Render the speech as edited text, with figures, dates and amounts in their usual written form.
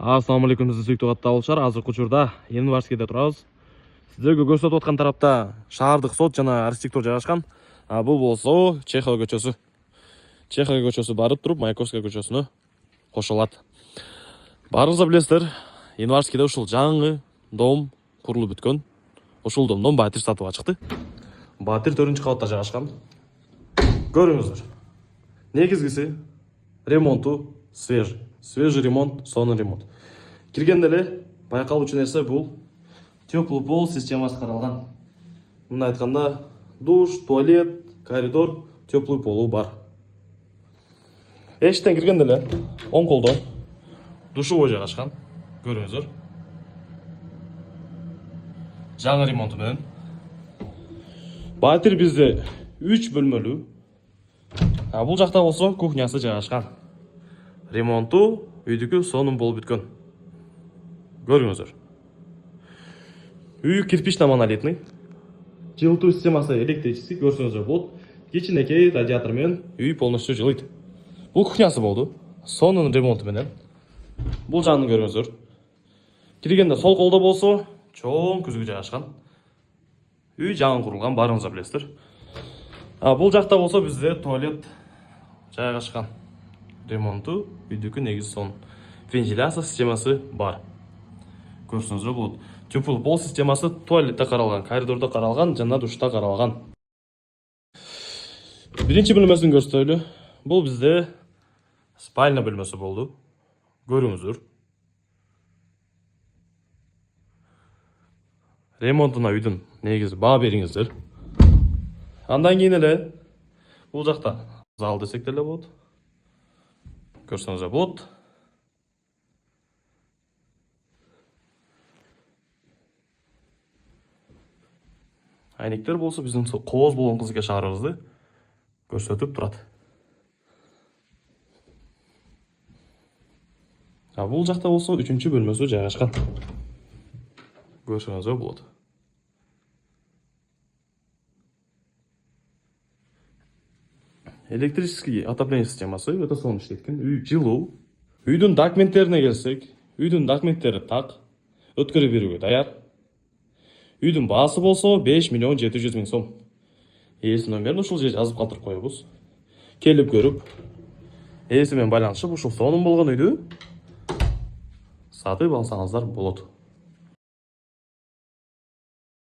Assalamu alaikum, siz sүйіктүү катталышар. Азыркы учурда Январскийде турабыз. Сиздерге көрсөтүп аткан тарапта шаардык сот жана архитектура жайгашкан. Бул болсо Чехия көчөсү. Чехия көчөсү барып туруп Маяковская көчөсүнө кошулат. Баарыңыздар билесиздер, Январскийде ушул жаңы дом курулуп бүткөн. Ушул домдон Батир сатууга чыкты. Батир 4-чү кабатта жайгашкан. Көрүңүздөр. Негизгиси ремонту свежий. Свежий ремонт, сонун ремонт. Киргенде эле байкалуучу нерсе бул теплый пол системасы каралган. Мындай айтканда, душ, туалет, коридор, теплый полу бар. Эшиктен киргенде эле оң колдо душевой жайгашкан. Көрүңүздөр. Жаңы ремонту менен. Батир бизде 3 бөлмөлүү. Бул жакта болсо кухнясы жайгашкан. Ремонту үйдүкү сонун болуп бүткөн. Көрүңүздөр. Үй кирпичный монолитный. Жылытуу системасы электрический, көрсөңүздөр болот. Кичинекей радиатор менен үй полностью жылыйт. Бул кухнясы болду. Сонун ремонту менен. Бул жагын көрүңүздөр. Киргенде сол колдо болсо чоң күзгү жайгашкан. Үй жаңы курулган, баарыңыздар билесиздер. Бул жакта болсо бизде туалет жайгашкан. Ремонту үйдүкү негизи сонун. Вентиляция системасы бар. Көрсөңүздөр болот. Теплый пол системасы туалетте каралган, коридордо каралган жана душта каралган. Биринчи бөлмөсүн көрсөтөлү. Бул бизде спальня бөлмөсү болду. Көрүңүздөр. Ремонтуна үйдүн негизи баа бериңиздер. Андан кийин эле бул жакта зал десек деле болот. Көрсөңүздөр болот. Айнектер болсо биздин кооз болгон кызыка шаарыбызды көрсөтүп турат. Бул жакта болсо 3-чү бөлмөсү жайгашкан. Көрсөңүздөр болот. Электрический отопление системасы өтө сонун иштеткен. Үй жылуу. Үйдүн документтерине келсек, үйдүн документтери так, өткөрүп берүүгө даяр. Үйдүн баасы болсо 5 миллион 700 миң сом. Ээсинен берин ушул жерге жазып калтырып коебуз. Келип көрүп, ээси менен байланышып ушул сонун болгон үйдү сатып алсаңыздар болот.